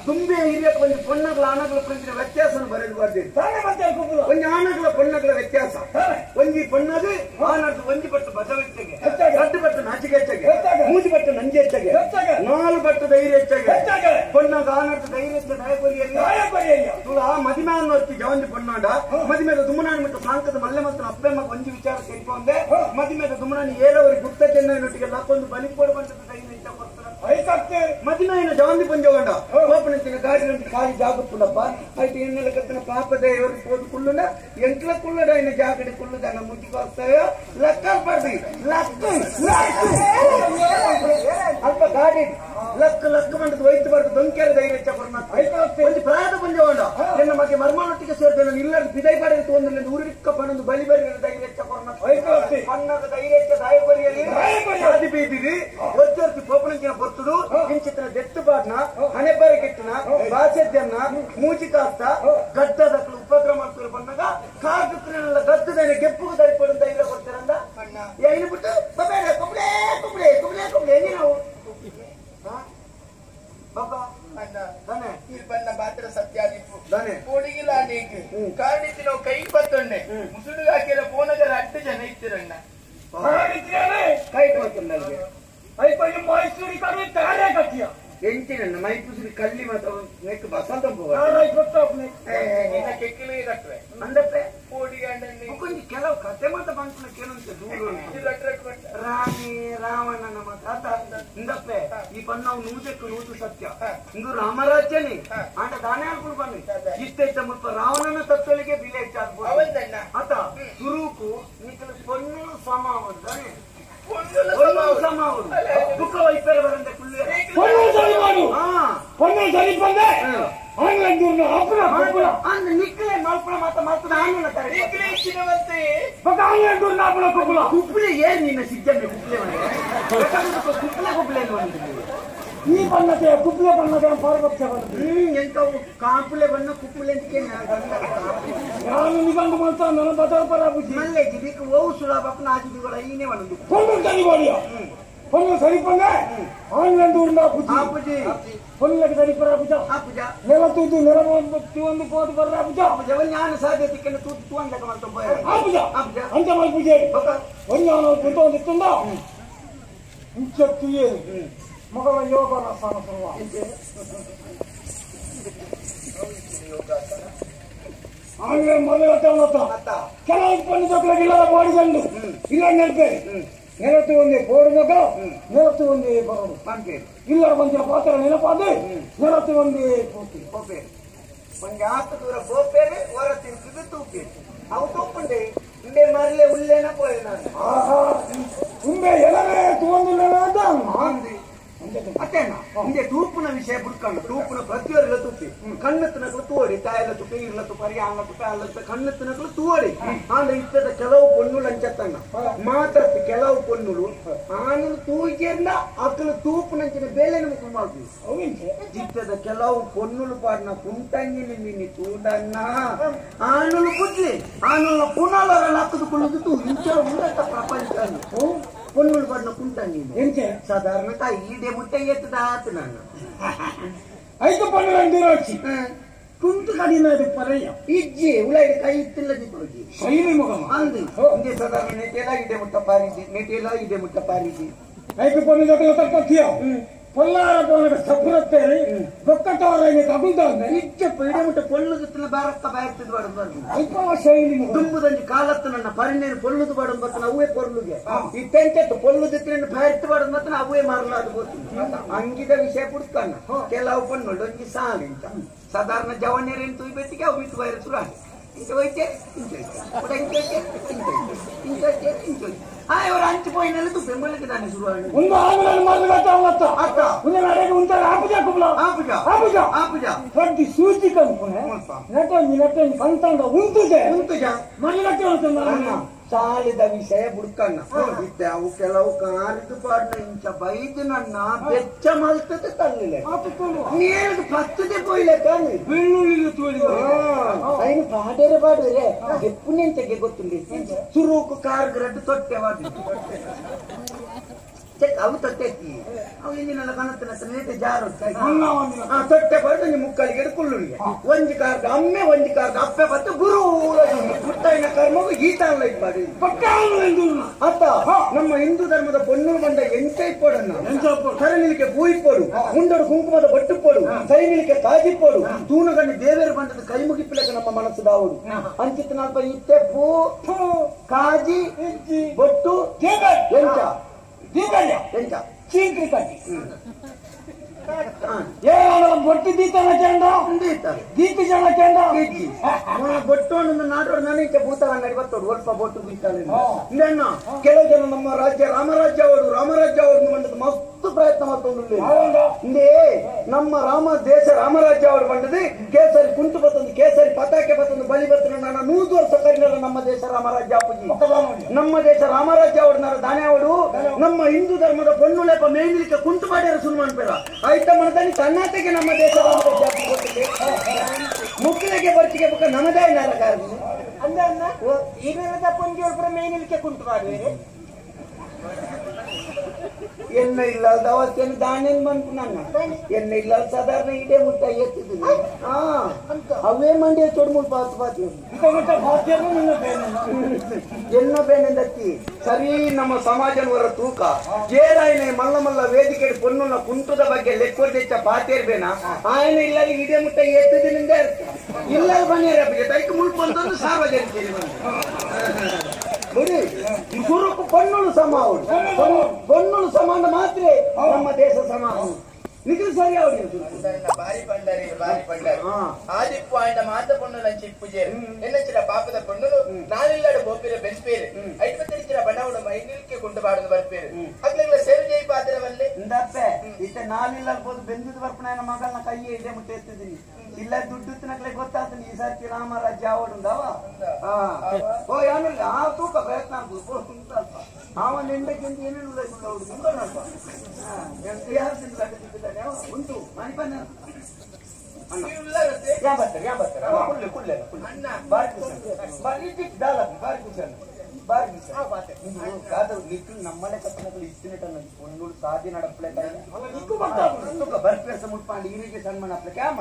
ತುಂಬೆ ಹಿರಿಯಕ್ಕೆ ಒಂದು ಪೊನ್ನಗಳ ಆನಗಳ ಪಂಚಿನ ವ್ಯತ್ಯಾಸ ಬರೆದು ಬರ್ತೀನಿ. ಒಂದು ಆನಗಳ ಪೊನ್ನಗಳ ವ್ಯತ್ಯಾಸ ಒಂಜಿ ಪೊನ್ನದು ಆನದ್ದು ಒಂಜಿ ಪಟ್ಟು ಬಸವೆಚ್ಚಗೆ ಗಡ್ಡು ಪಟ್ಟು ನಾಚಿಗೆಚ್ಚಗೆ ಮೂಜಿ ಪಟ್ಟು ನಂಜೆಚ್ಚಗೆ ನಾಲು ಪಟ್ಟು ಧೈರ್ಯ ಹೆಚ್ಚಗೆ ಪೊನ್ನಗ ಆನದ್ದು ಧೈರ್ಯ ಹೆಚ್ಚ ದಯಪರಿಯಲ್ಲಿ ತುಳ ಮದಿಮೆ ಅನ್ನೋರ್ತಿ ಜವಂಜಿ ಪೊನ್ನಾಡ ಮದಿಮೆದ ದುಮ್ಮನಾನಿ ಮತ್ತು ಸಾಂಕದ ಮಲ್ಲೆ ಮತ್ತು ಅಪ್ಪೆಮ್ಮ ಒಂಜಿ ವಿಚಾರ ಸೇರಿಕೊಂಡೆ ಮದಿಮೆದ ದುಮ್ಮನಾನಿ ಏರವರಿಗೆ ಗುಪ್ತ ಚೆನ್ನೈನೊಟ್ಟಿಗೆ ಲಾಕೊಂದು ಬಲಿ ಕೊಡುವಂತದ್ದು ಧೈರ್ಯ ಹೆಚ್ಚ ಮದಿಮೆಯ ಜವಂದಿ ಪಂಜಗೊಂಡ ಪಾಪನಂಚಿನ ಗಾಡಿ ಖಾಲಿ ಜಾಗಪ್ಪುಡಪ್ಪ ಆಯ್ತು ಎಣ್ಣೆಲ್ಲ ಕತ್ತಿನ ಪಾಪದ ఎవరికి పోదు కుళ్ళున ఎంట్ల కుళ్ళడ ఆయన జాగడి కుళ్ళు దాని ముద్దుకు వస్తాయో లక్కలు పడి అల్ప గాడి లక్క మంటది వైద్య పడుతుంది దొంకేల ధೈರ್ಯ కొంచెం ప్రాయత ಪಂಜಗೊಂಡ ನಿನ್ನ ಮಗೆ ಮರ್ಮಾನೊಟ್ಟಿಗೆ ಸೇರ್ತೇನೆ ಇಲ್ಲದ ಬಿದೈ ಪಡೆದು ತೊಂದರೆ ಊರಿಕ್ಕ ಪಣದು ಬಲಿ ಬರಿ ಧೈರ್ಯ ಪನ್ನದ ಧೈರ್ಯ ದಾಯಪರಿಯಲ್ಲಿ ಅದು ಬೀದಿರಿ ಒತ್ತರ್ತಿ ಪೋಪನಂಚಿನ పొత్తుడు కించిత్న దెత్తుబాటున హనెబరికెట్టిన బాధ్యతన్న మూచి కాస్త గద్దదట్లు ఉపక్రమాలు పన్నగా కాకుల గద్దదైన గెప్పుకు సరిపడిన ధైర్య కొడతారంద అయిన పుట్టు కుప్పుడే కుప్పుడే కుప్పుడే కుప్పుడే ನಾವು ಬಾಬಾ ದಾನೆ ಈ ಬಣ್ಣ ಮಾತ್ರ ಸತ್ಯಾದಿಪ್ಪು ದಾನೆ ಕೋಡಿಗಿಲ್ಲ ನೀಗೆ ಕಾಡಿತಿನ ಕೈ ಪತ್ತೊಂಡೆ ಮುಸುಡು ಹಾಕಿರ ಫೋನಗರ 8 ಜನ ಇತ್ತಿರಣ್ಣ ಕೈ ಪತ್ತೊಂಡೆ అయిపోయి మైసూరి కవి తారే కట్టియా ఎంటినన్న మైసూరి కల్లి మాత్రం నీకు బసంతం పోవా నిన్న కెక్కిలే కట్టవే అందపే కోడి గండండి కొంచెం ಕೆಲವು ಕತೆ ಮಾತ ಬಂತು ಕೆಲವು ದೂರ ರಾಣಿ ರಾವಣ ನಮ್ಮ ತಾತ ಇಂದಪ್ಪೆ ಈ ಪನ್ನವು ನೂಜೆಕ್ಕು ಸತ್ಯ ಇಂದು ರಾಮರಾಜ್ಯನೇ ಆಟ ದಾನೆ ಹಾಕೊಂಡು ಬನ್ನಿ ಇಷ್ಟೈತ ಮುಲ್ಪ ರಾವಣನ ತತ್ವಲಿಗೆ ವಿಲೇಜ್ ಆಗ್ಬೋದು ಆತ ಸುರೂಕು ನಿಖಲು ಪೊನ್ನು ಸಮಾವದ್ದಾನೆ ఈ పన్నదే కుప్లే పన్నదే పారపక్ష ఎంత కాంపులే పన్న కుప్లే ఎందుకే ನಾನು ನಿಗಂಡು ಮಾಡ್ತಾ ನನ್ನ ಬದಲ ಪರಾಬುಜಿ ಮಲ್ಲೆ ಜಿದಿಕ್ಕೆ ಓವು ಸುಲಭ ಅಪ್ಪನ ಆಜಿದಿ ಕೂಡ ಈನೇ ಒಂದು ಪೊನ್ನು ಸರಿಪಡಿಯ ಪೊನ್ನು ಸರಿಪಂಗ ಆನ್ಲೈನ್ ಉಂಡ ಬುಜಿ ಆಪುಜಿ ಪೊನ್ನಕ್ಕೆ ಸರಿಪರ ಬುಜ ಆಪುಜ ನೆಲತೂದು ನೆಲಮೊತ್ತಿ ಒಂದು ಕೋದು ಬರ ಬುಜ ಆಪುಜ ಜ್ಞಾನ ಸಾಧ್ಯತೆಕ್ಕೆ ತೂತು ತುವಂದಕ ಮಾಡ್ತಾ ಹೋಯ ಆಪುಜ ಆಪುಜ ಅಂತ ಮಾಡಿ ಬುಜಿ ಒಂದಾನ ಕುಂತ ಒಂದಿತ್ತುಂಡ ಇಂಚತ್ತಿಯೇ ಮಗಳ ಯೋಗನ ಸಾನಸರುವ ಆನ್ಲೈನ್ ಮೊದಲ ಕೆಲವು ಪಣ್ಣು ಚೊಕ್ಕಲಿಲ್ಲ ಬಾಡಿಗಂಡು ಇಲ್ಲ ನೆನಪೆ ನೆನತು ಒಂದೇ ಬೋರ್ಡ್ ಮಗ ನೆನತು ಒಂದೇ ಬರೋದು ಇಲ್ಲರ ಬಂದಿನ ಪಾತ್ರ ನೆನಪಾದೆ ನೆನತು ಒಂದೇ ಪೋಪೆ ಒಂದು ಆತ ದೂರ ಗೋಪೇರೆ ಹೊರ ತಿರುಗಿದು ತೂಪೇರೆ ಅವು ತೂಪುಂಡೆ ಇಂಡೆ ಮರಲೆ ಉಲ್ಲೇನ ಪೋಯೆ ನಾನು ಆಹಾ ಉಂಬೆ ಎಲ್ಲರೇ ತಗೊಂಡಿಲ್ಲ ಅಂತ ಮಾಂದಿ ಅತ್ತೇನ ಇಂದೆ ತೂಪುನ ವಿಷಯ ಬುಡ್ಕಂಡು ತೂಪುನ ಪ್ರತಿಯೊರಿಲ್ಲ ತುಪ್ಪಿ ಕಣ್ಣತ್ತಿನಗಳು ತೂವಡಿ ತಾಯಲ್ಲ ತುಪ್ಪಿ ಇರ್ಲ ತುಪ್ಪರಿ ಅಲ್ಲ ತುಪ್ಪಿ ಅಲ್ಲ ಕಣ್ಣತ್ತಿನಗಳು ತೂವಡಿ ಆಂಡ ಇತ್ತದ ಕೆಲವು ಪೊನ್ನುలు ಅಂಚತ್ತಣ್ಣ ಮಾತ್ರತ್ತು ಕೆಲವು ಪೊನ್ನುలు ಆನಲು ತೂಗಿಂದ ಅಕ್ಕಲು ತೂಪುನಂಚಿನ ಬೇಲೆನ ಮುಖ ಮಾಡ್ತೀವಿ ಇತ್ತದ ಕೆಲವು ಪೊನ್ನುలు ಪಾಡಿನ ಕುಂಟಂಗಿ ನಿನ್ನಿ ತೂಡಣ್ಣ ಆನಲು ಬುದ್ಲಿ ಆನಲ ಪುನಲರಲ್ಲ ಹಕ್ಕದು ಕುಳಿದು ತೂ ಇಂಚ ಉಂಡತ ಪ್ರಪಂಚ పొన్నులు పడిన కుంటాను ఏంటే సాధారణంగా ఈడే ముట్ట ఎత్తుదాతు నన్ను అయితే పన్నులు అందిరొచ్చి కుంటు కడినది పరయ్య ఇజ్జి ఉలైడి కై ఇత్తిల్లది పరగి సైని ముఖం అంది ఇందే సాధారణ నెటేలా ఈడే ముట్ట పారిది నెటేలా ఈడే ముట్ట పారిది అయితే పన్ను జొక్కల తప్పతియా పొల్లార పోనక సపురత్తేరి బొక్కటోరైన తగుల్దాంద ఇచ్చే పీడముట పొల్లుగుతున్న బారక్క బాయత్తది వడం ಬರ್ದು ಅಲ್ಪ ಶೈಲಿ ದುಂಬುದಂಜಿ ಕಾಲತ್ತನ ಪರಿನೇನು ಪೊಲ್ಲುದು ಬಡಂ ಬರ್ತನ ಅವೇ ಪೊರ್ಲುಗೆ ಈ ಟೆಂಟೆಟ್ ಪೊಲ್ಲುದಿತ್ತಿನ ಬಾಯತ್ತು ಬಡಂ ಬರ್ತನ ಅವೇ ಮಾರಲಾದು ಬೋತು ಅಂಗಿದ ವಿಷಯ ಪುಡ್ಕನ್ನ ಕೆಲವು ಪೊನ್ನುಳು ಒಂಜಿ ಸಾಲಿಂತ ಸಾಧಾರಣ ಜವನೇರೇನು ತುಯಿ ಬೆಟ್ಟಿಗೆ ಅವು ಮಿತ್ತು ವೈರ ಸುರಾಣಿ ಇಂಚ ಹೋಯ್ತೆ ஒரு 5 போயினது பெம்பளுக்கு தானே சுருவாங்க உங்க ஆளுங்க மருந்து கட்ட அவத்த அத்த உங்க நடைக்கு உங்க ஆபுஜா குப்லா ஆபுஜா பட்டி சூச்சி ಕಂಪನೆ ನೆಟ ಸಂತಂಗ ಉಂತುಜೆ ಮರಿಲಕ್ಕೆ ಅಂತಂದ ಸಾಲಿದ ವಿಷಯ ಬುಡ್ಕಣ್ಣ ಇದ್ದ ಅವು ಕೆಲವು ಕಾರಿದು ಪಾಡ್ನ ಇಂಚ ಬೈದನಣ್ಣ ಬೆಚ್ಚ ಮಲ್ತದೆ ತಳ್ಳಿಲೆ ನೀರು ಪತ್ತದೆ ಪೋಯಿಲೆ ತಾನೆ ಬೆಳ್ಳುಳ್ಳಿ ತೋಳಿಗ ಐನು ಪಾಡೇರೆ ಬಾಡ್ರೆ ಎಪ್ಪುನೆಂತೆಗೆ ಗೊತ್ತುಂಡಿ ಸುರೂಕು ಕಾರ್ ಗ್ರಡ್ ತೊಟ್ಟೆವಾದ ಚೆಕ್ ಅವು ತೊಟ್ಟೆತ್ತಿ ಅವು ಇಂದಿನೆಲ್ಲ ಕನತ್ತಿನ ನೇತೆ ಜಾರು ಅನ್ನ ತೊಟ್ಟೆ ಬರೆದು ಮುಕ್ಕಳಿಗೆ ಕುಳ್ಳುಳಿಗೆ ಒಂಜಿ ಕಾರ್ಗ ಅಮ್ಮೆ ಒಂಜಿ ಕಾರ್ಗ ಅಪ್ಪೆ ಬತ್ತು ಗುರು ಮುಟ್ಟೈನ ಕರ್ಮವು ಗೀತ ಅಲ್ಲ ಇಪ್ಪಾಡಿ ಅತ್ತ ನಮ್ಮ ಹಿಂದೂ ಧರ್ಮದ ಪೊಣ್ಣು ಬಂದ ಎಂಚೈಪೋಡನ್ನ ಕರನಿಲಿಕ್ಕೆ ಬೂಯಿಪ್ಪೋಡು ಮುಂದಡು ಕುಂಕುಮದ ಬಟ್ಟುಪ್ಪೋಡು ಕೈಮಿಲಿಕ್ಕೆ ಕಾಜಿಪ್ಪೋಡು ತೂನಗಣ್ಣಿ ದೇವೇರು ಬಂದದ ಕೈ ಮುಗಿಪ್ಪಿಲಕ್ಕೆ ನಮ್ಮ ಮನಸ್ಸು ದಾವುಡು ಅಂಚಿತ್ ನಾಲ್ಪ ಇತ್ತೆ ಪೂ ಕಾಜಿ ಬೊಟ್ಟು ಎಂಚ ಎಂಚ ಚೀಂಕ್ರಿ ಕಟ್ಟಿ ಬೊಟ್ಟು ದೀತನ ಚೆಂಡ ದೀಪಿ ಜನ ಚೆಂಡ ಬೊಟ್ಟು ನಾಡೋಡು ನನಗೆ ಭೂತಾಳ ನಡಿ ಬರ್ತೋಡು ಸ್ವಲ್ಪ ಬೊಟ್ಟು ದೀತಾಳೆ ಇನ್ನ ಕೆಲವು ಜನ ನಮ್ಮ ರಾಜ್ಯ ರಾಮರಾಜ್ಯ ಅವರು ಬಂದದ್ದು ಮಸ್ತ್ ಪ್ರಯತ್ನ ಮಾಡ್ಕೊಂಡು ಇಂದೇ ನಮ್ಮ ದೇಶ ರಾಮರಾಜ್ಯ ಅವರು ಬಂದದ್ದು ಕೇಸರಿ ಕುಂಟು ಬತ್ತೊಂದು ಕೇಸರಿ ಪತಾಕೆ ಬತ್ತೊಂದು ಬಲಿ ಬತ್ತೊಂದು ನಾನು 100 ವರ್ಷ ಕರಿನಲ್ಲ ನಮ್ಮ ದೇಶ ರಾಮರಾಜ್ಯ ಅಪ್ಪುಜಿ ನಮ್ಮ ದೇಶ ರಾಮರಾಜ್ಯ ಅವರು ನಾನು ದಾನೆ ಅವರು ನಮ್ಮ ಹಿಂದೂ ಧರ್ಮದ ಪೊಣ್ಣುಲೆಪ ಮೇಲಿಕ್ಕೆ ಕುಂಟು ಮಾಡ್ಯಾರ ಸುಳ್ಳು ಮಾಡ್ಬೇಡ ಆಯ್ತಾ ಮನದಲ್ಲಿ ಕರ್ನಾಟಕ ನಮ್ಮ ದೇಶ ಮುಕ್ಳಿಗೆ ಬರ್ಚಿಗೆ ಬುಕ್ಕ ನಮ್ಮದೇ ನಾರಕಾರ ಅಂದ ಈಗ ಪೊಂಜಿ ಮೇನಿಲಿಕ್ಕೆ ಕುಂಟು ಮಾಡುವೆ ಎಣ್ಣೆ ಇಲ್ಲದ ಅವತ್ತೇನು ದಾಣೆನ್ ಬಂತು ನನ್ನ ಎಣ್ಣೆ ಇಲ್ಲ ಸಾಧಾರಣ ಇಡೇ ಮುಟ್ಟ ಎತ್ತಿದ್ದೀನಿ ಅವೇ ಮಂಡ್ಯ ಚೊಡ್ಮುಳ್ ಪಾತ್ ಪಾತಿ ಎನ್ನ ಬೇನೆಂದತ್ತಿ ಸರಿ ನಮ್ಮ ಸಮಾಜನವರ ತೂಕ ಜೇರಾಯನೆ ಮಲ್ಲ ಮಲ್ಲ ವೇದಿಕೆ ಪೊನ್ನುನ ಕುಂಟುದ ಬಗ್ಗೆ ಲೆಕ್ಕೋದೆಚ್ಚ ಪಾತೇರ್ಬೇನ ಆಯನ ಇಲ್ಲ ಇಡೇ ಮುಟ್ಟ ಎತ್ತಿದಿನಿಂದ ಇಲ್ಲ ಬನ್ನಿರಪ್ಪ ತೈಕ್ ಮುಳ್ಕೊಂಡೊಂದು ಸಾರ್ವಜನಿಕರಿಗೆ ಬಂದು ಗುರುಕು ಪೊನ್ನುಳು ಸಮ ಅವರು ಪೊನ್ನುಳು ಸಮಾನ ಮಾತ್ರ ನಮ್ಮ ದೇಶ ಸಮಾನ ನಿಖಿಲ್ ಸರಿ ಬಾರಿ ಪಂಡರಿ ಆದಿಪ್ಪು ಆಯ್ದ ಮಾತ ಪೊಣ್ಣು ನಂಚಿ ಪೂಜೆ ಎನ್ನಚ್ಚಿರ ಪಾಪದ ಪೊಣ್ಣುಲು ನಾನಿಲ್ಲಡು ಬೋಪಿರ ಬೆನ್ಪೇರು ಐವತ್ತರಿಚಿರ ಬಣ್ಣವಡು ಮೈನಿಲ್ಕೆ ಕುಂಡು ಬಾಡದು ಬರ್ಪೇರು ಆಗ್ಲೆಲ್ಲ ಸೇವೆ ಜೈ ಪಾತ್ರವಲ್ಲಿ ಇಂದಪ್ಪೆ ಇತ್ತ ನಾನಿಲ್ಲ ಬೋದು ಬೆಂದಿದ್ದು ಬರ್ಪಣ ಮಗಳನ್ನ ಕೈಯೇ ಇದೆ ಮುಟ್ಟ ಎತ್ತಿದ್ದೀನಿ ಇಲ್ಲ ದುಡ್ಡು ತಿನ್ನಕ್ಲೆ ಗೊತ್ತಾಗ್ತಾನೆ ಈ ಸರ್ತಿ ರಾಮರಾಜ್ಯ ಆವಡುಂದವ ಓ ಏನಿಲ್ಲ ಆ ತೂಕ ಪ್ರಯತ್ನ ಅವ ನೆಂಡಕ್ಕಿಂತ ಏನೇನು ಉಂಟು ಮನೆ ಬನ್ನ ನಮ್ಮನೆ ಕತ್ತನಗಳು ಇತ್ತಿನಟ ಒಂದು ಸಾಧಿ ನಡಪ್ಲೆ ಬರ್ಪೇಸ ಮುಟ್ಪಾಂಡು ಇರಿಗೆ ಸನ್ಮಾನ ಅಪ್ಲೆ ಕ್ಯಾಮ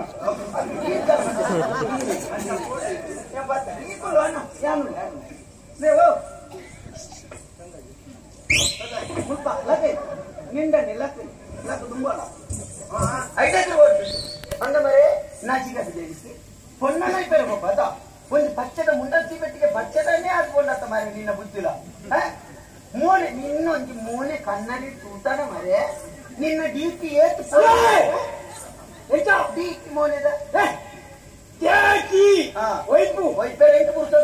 ನಿಂಡನೆ ಲಕ್ಕ ಲಕ್ಕ ತುಂಬಲ್ಲ ಅಂದ ಮರೆ ನಾಚಿಕಾಗಿ ದೇವಿಸಿ ಪೊನ್ನನ ಇಬ್ಬರು ಒಬ್ಬ ಒಂದು ಪಚ್ಚದ ಮುಂಡಲ್ಸಿ ಬೆಟ್ಟಿಗೆ ಪಚ್ಚದನ್ನೇ ಹಾಕೊಂಡತ್ತ ಮರೆ ನಿನ್ನ ಬುದ್ಧಿಲ್ಲ ಮೋನೆ ನಿನ್ನೊಂದು ಮೋನೆ ಕನ್ನಡಿ ತೂತನ ಮರೆ ನಿನ್ನ ಡಿಪಿ ಏತ್ ಡಿಪಿ ಮೋನೆದ ವೈದ್ಯರು ಎಂಟು ಪುರುಷ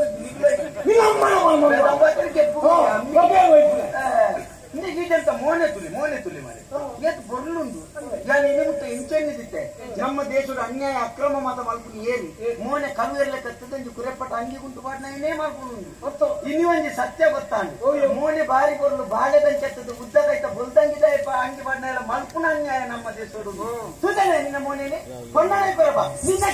ಗೀಟಂತ ಮೋನೆ ತುಲಿ ಮರೆ ಏತ್ ಬೊರ್ಲುಂಡು ಯಾನ್ ಎನೆ ಮುಟ್ಟ ಎಂಚೆನ್ನಿದಿತ್ತೆ ನಮ್ಮ ದೇಶದ ಅನ್ಯಾಯ ಅಕ್ರಮ ಮಾತ ಮಲ್ಪುನಿ ಏರಿ ಮೋನೆ ಕರುವೆಲ್ಲ ಕತ್ತದಂಜಿ ಕುರೆಪಟ್ಟ ಅಂಗಿ ಗುಂಟು ಪಾಡ್ನ ಏನೇ ಮಲ್ಪುನುಂಡು ಇನ್ನು ಒಂಜಿ ಸತ್ಯ ಗೊತ್ತಾಂಡು ಮೋನೆ ಬಾರಿ ಬೊರ್ಲು ಬಾಳೆದಂಚೆತ್ತದು ಉದ್ದ ಕೈತ ಬೊಲ್ದಂಗಿದ ಅಂಗಿ ಪಾಡ್ನ ಎಲ್ಲ ಮಲ್ಪುನ ಅನ್ಯಾಯ ನಮ್ಮ ದೇಶಡು ಸುಧನೆ ನಿನ್ನ ಮೋನೇನೆ ಕೊಂಡನೆ ಬರಬ ನಿನ್ನ